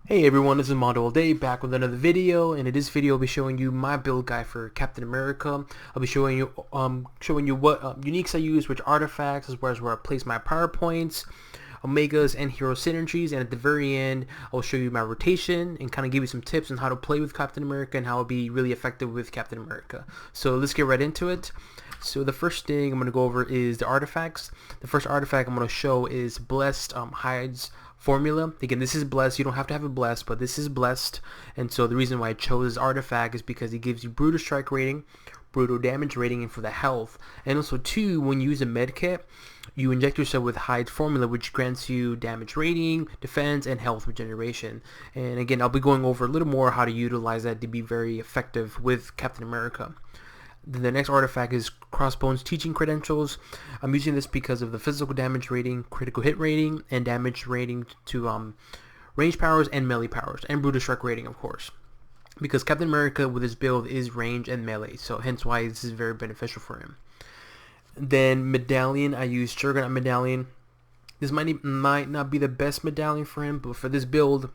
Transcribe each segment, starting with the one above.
Hey everyone, this is Mondo All Day back with another video, and in this video I'll be showing you my build guide for Captain America. I'll be showing you what uniques I use, which artifacts, as well as where I place my power points, omegas, and hero synergies. And at the very end, I'll show you my rotation and kind of give you some tips on how to play with Captain America and how it'll be really effective with Captain America. So let's get right into it. So the first thing I'm going to go over is the artifacts. The first artifact I'm going to show is Blessed Hides formula. Again, this is blessed. You don't have to have it blessed, but this is blessed. And so the reason why I chose this artifact is because it gives you brutal strike rating, brutal damage rating, and for the health. And also too, when you use a med kit, you inject yourself with Hide's formula, which grants you damage rating, defense, and health regeneration. And again, I'll be going over a little more how to utilize that to be very effective with Captain America. Then the next artifact is Crossbones Teaching Credentials. I'm using this because of the physical damage rating, critical hit rating, and damage rating to range powers and melee powers, and brutal strike rating, of course. Because Captain America with his build is range and melee, so hence why this is very beneficial for him. Then Medallion, I use Juggernaut Medallion. This might not be the best medallion for him, but for this build,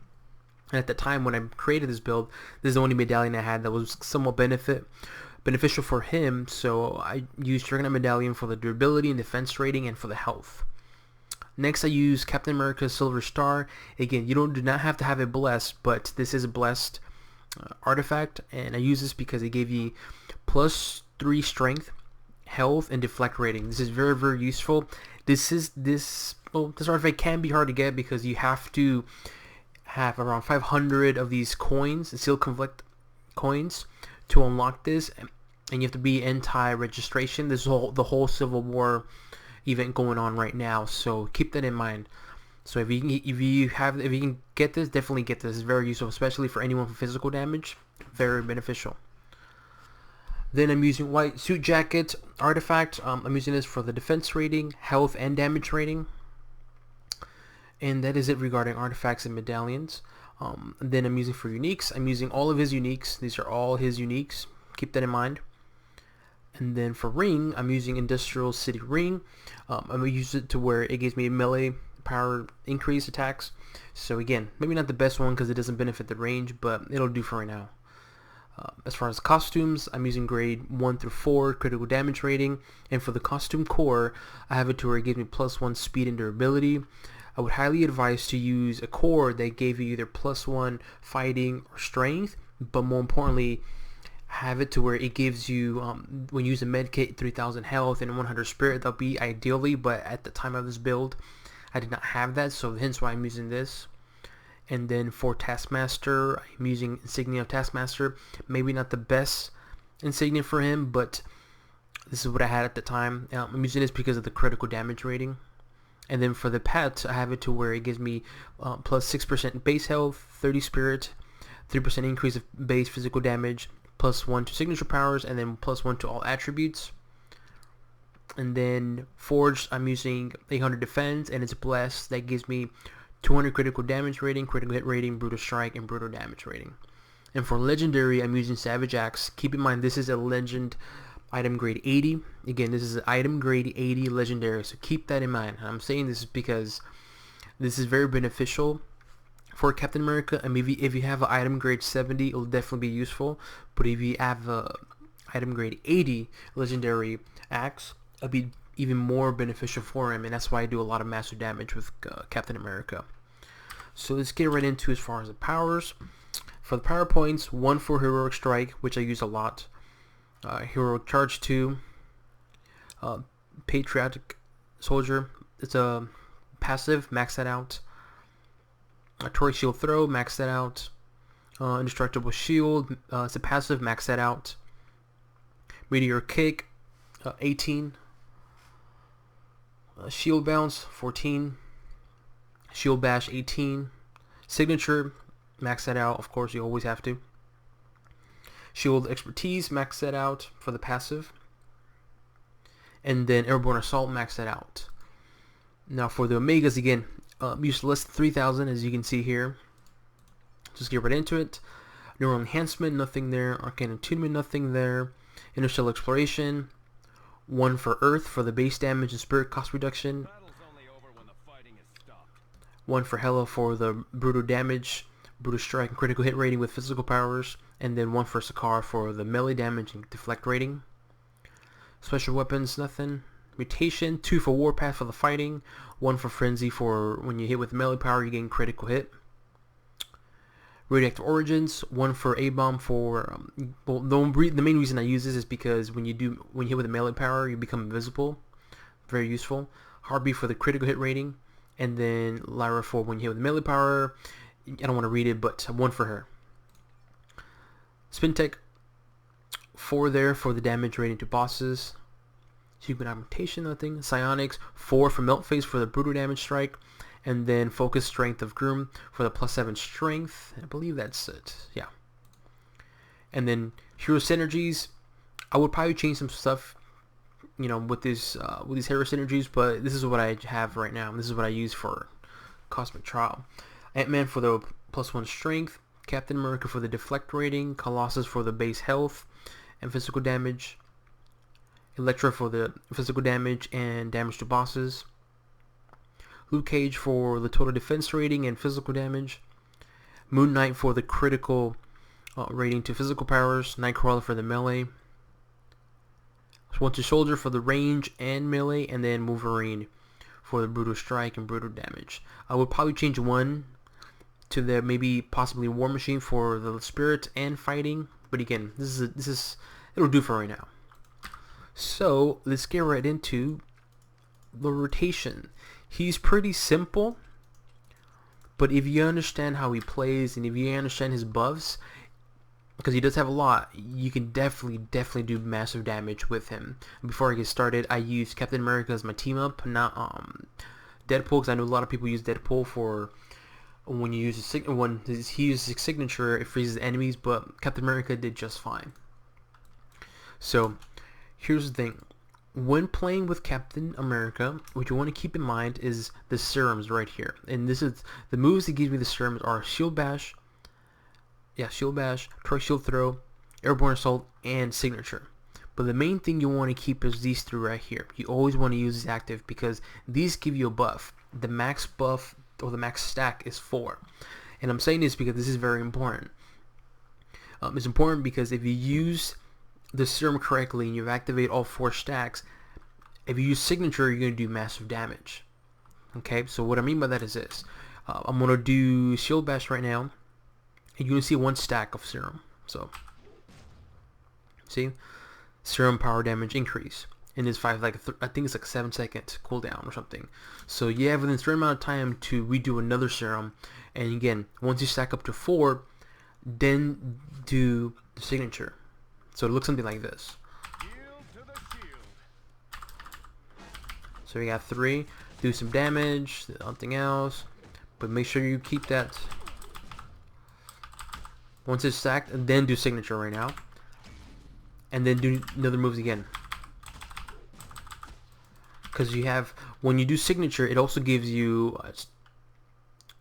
and at the time when I created this build, this is the only medallion I had that was somewhat beneficial for him, so I used Juggernaut Medallion for the durability and defense rating and for the health. Next, I use Captain America's Silver Star. Again, you do not have to have it blessed, but this is a blessed artifact, and I use this because it gave you +3 strength, health, and deflect rating. This is very useful. This artifact can be hard to get because you have to have around 500 of these coins, the Seal Conflict coins, to unlock this, and you have to be anti-registration. There's the whole Civil War event going on right now, so keep that in mind. So if you can get this, definitely get this. It's very useful, especially for anyone with physical damage. Very beneficial. Then I'm using White Suit Jacket artifact. I'm using this for the defense rating, health, and damage rating. And that is it regarding artifacts and medallions. Then I'm using for uniques. I'm using all of his uniques. These are all his uniques. Keep that in mind. And then for ring, I'm using Industrial City Ring. I'm going to use it to where it gives me melee power increase attacks. So again, maybe not the best one because it doesn't benefit the range, but it'll do for right now. As far as costumes, I'm using grade 1 through 4 critical damage rating. And for the costume core, I have it to where it gives me +1 speed and durability. I would highly advise to use a core that gave you either +1 fighting or strength, but more importantly, have it to where it gives you, when you use a medkit, 3000 health and 100 spirit. That'll be ideally, but at the time of this build, I did not have that, so hence why I'm using this. And then for Taskmaster, I'm using Insignia of Taskmaster. Maybe not the best insignia for him, but this is what I had at the time. I'm using this because of the critical damage rating. And then for the pet, I have it to where it gives me +6% base health, 30 spirit, 3% increase of base physical damage, +1 to signature powers, and then +1 to all attributes. And then Forged, I'm using 800 defense, and it's blessed. That gives me 200 critical damage rating, critical hit rating, brutal strike, and brutal damage rating. And for legendary, I'm using Savage Axe. Keep in mind, this is a legend item grade 80. Again, this is an item grade 80 legendary, so keep that in mind. I'm saying this because this is very beneficial for Captain America. I mean, if you have an item grade 70, it'll definitely be useful, but if you have a item grade 80 legendary axe, it'll be even more beneficial for him, and that's why I do a lot of massive damage with Captain America. So let's get right into as far as the powers. For the power points, 1 for Heroic Strike, which I use a lot. Heroic Charge 2. Patriotic Soldier. It's a passive, max that out. Toric Shield Throw, max that out. Indestructible Shield, it's a passive, max that out. Meteor Kick, 18. Shield Bounce, 14. Shield Bash, 18. Signature, max that out. Of course, you always have to. Shield Expertise, max that out for the passive. And then Airborne Assault, max that out. Now for the Omegas, again, use less than 3000, as you can see here. Just get right into it. Neural Enhancement, nothing there. Arcane Attunement, nothing there. Interstellar Exploration, 1 for Earth for the base damage and spirit cost reduction. 1 for Hela for the brutal damage brutal strike and critical hit rating with physical powers, and then 1 for Sakar for the melee damage and deflect rating. Special weapons, nothing. Mutation, 2 for Warpath for the fighting, 1 for Frenzy for when you hit with melee power you gain critical hit. Radioactive Origins, 1 for A-Bomb for, well, the main reason I use this is because when you hit with a melee power you become invisible. Very useful. Heartbeat for the critical hit rating, and then Lyra for when you hit with melee power. I don't want to read it, but 1 for her. Spin Tech, 4 there for the damage rating to bosses. Human Augmentation, nothing. Psionics, 4 for Melt Phase for the brutal damage strike, and then Focus Strength of Groom for the +7 strength. I believe that's it. Yeah. And then Hero Synergies, I would probably change some stuff, you know, with these Hero Synergies, but this is what I have right now. This is what I use for Cosmic Trial. Ant-Man for the +1 strength, Captain America for the deflect rating, Colossus for the base health and physical damage, Elektra for the physical damage and damage to bosses, Luke Cage for the total defense rating and physical damage, Moon Knight for the critical rating to physical powers, Nightcrawler for the melee, Winter Soldier for the range and melee, and then Wolverine for the brutal strike and brutal damage. I would probably change 1 to the maybe possibly War Machine for the spirit and fighting, but again, this is it'll do for right now. So let's get right into the rotation. He's pretty simple, but if you understand how he plays and if you understand his buffs, because he does have a lot, you can definitely do massive damage with him. Before I get started, I use Captain America as my team up, not Deadpool, because I know a lot of people use Deadpool for when you use when he uses his signature, it freezes enemies, but Captain America did just fine. So here's the thing. When playing with Captain America, what you want to keep in mind is the serums right here. And this is the moves that give me the serums are Shield Bash, Torque Shield Throw, Airborne Assault, and Signature. But the main thing you want to keep is these 3 right here. You always want to use these active because these give you a buff. The max buff or the max stack is 4. And I'm saying this because this is very important. It's important because if you use the serum correctly and you activate all 4 stacks, if you use signature, you're going to do massive damage. Okay, so what I mean by that is this. I'm going to do Shield Bash right now, and you're going to see 1 stack of serum. So, see? Serum power damage increase. And it's 5, I think it's like 7-second cooldown or something. So you have within a certain amount of time to redo another serum. And again, once you stack up to 4, then do the signature. So it looks something like this. So we got 3, do some damage, nothing else, but make sure you keep that. Once it's stacked, and then do signature right now, and then do another moves again. Because you have, when you do signature, it also gives you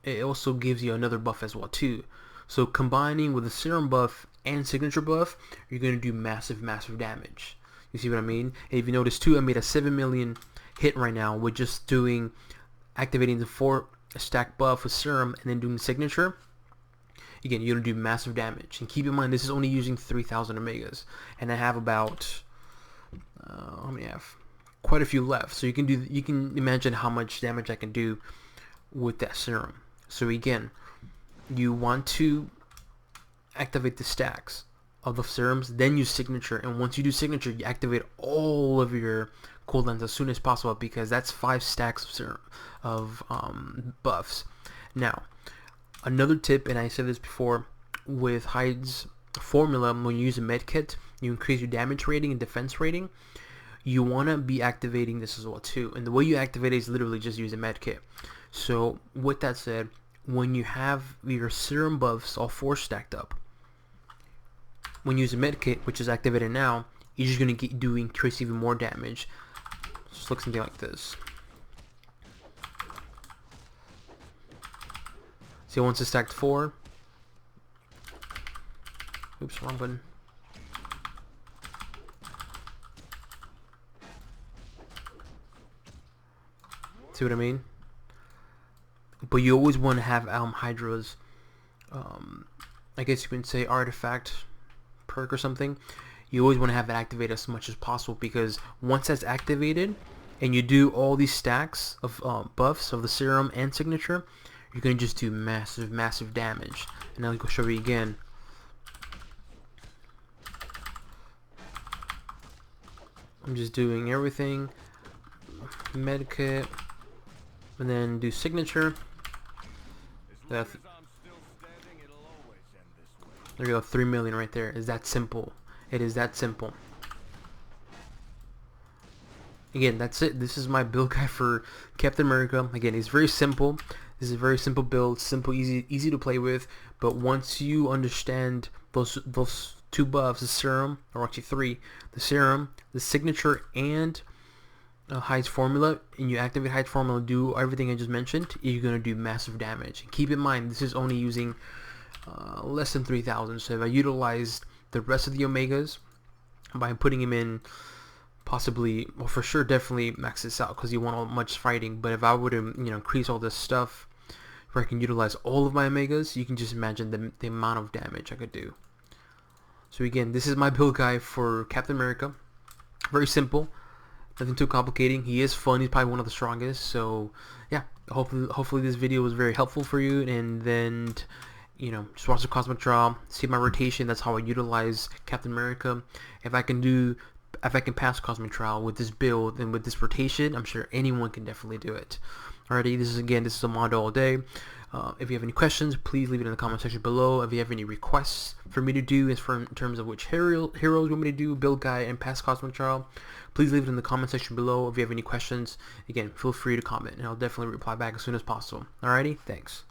another buff as well too. So combining with the serum buff and signature buff, you're going to do massive damage. You see what I mean? And if you notice too, I made a 7 million hit right now with just activating the 4 stack buff with serum and then doing signature. Again, you're going to do massive damage. And keep in mind, this is only using 3,000 omegas. And I have about, how many I have? Quite a few left. So you can imagine how much damage I can do with that serum. So again, you want to activate the stacks of the serums, then use signature, and once you do signature, you activate all of your cooldowns as soon as possible, because that's 5 stacks of serum buffs. Now, another tip, and I said this before, with Hyde's formula, when you use a medkit, you increase your damage rating and defense rating. You want to be activating this as well too, and the way you activate it is literally just use a medkit. So with that said, when you have your serum buffs all 4 stacked up, when you use a medkit, which is activated now, you're just going to increase even more damage. Just look something like this. See, once it's stacked 4. Oops, wrong button. See what I mean? But you always want to have Hydra's I guess you can say artifact perk or something. You always want to have it activated as much as possible, because once that's activated and you do all these stacks of buffs of the serum and signature, you're going to just do massive damage. And I'll go show you again. I'm just doing everything, medkit, and then do signature. There you go, 3 million right there. Is that simple? It is that simple. Again, that's it. This is my build guide for Captain America. Again, it's very simple. This is a very simple build, simple, easy to play with. But once you understand those two buffs, the serum, or actually three, the serum, the signature, and Hyde's formula, and you activate Hyde's formula, do everything I just mentioned, you're gonna do massive damage. And keep in mind, this is only using less than 3,000. So if I utilize the rest of the Omegas by putting him in, possibly, well, for sure, definitely max this out, because you want all much fighting. But if I were to, increase all this stuff where I can utilize all of my Omegas, you can just imagine the amount of damage I could do. So again, this is my build guide for Captain America. Very simple, nothing too complicating. He is fun. He's probably one of the strongest. So yeah, hopefully this video was very helpful for you. And then, just watch the Cosmic Trial, see my rotation. That's how I utilize Captain America. If I can pass Cosmic Trial with this build and with this rotation, I'm sure anyone can definitely do it. Alrighty, this is a mod all day. If you have any questions, please leave it in the comment section below. If you have any requests for me to do in terms of which heroes you want me to do, build guide, and pass Cosmic Trial, please leave it in the comment section below. If you have any questions, again, feel free to comment, and I'll definitely reply back as soon as possible. Alrighty, thanks.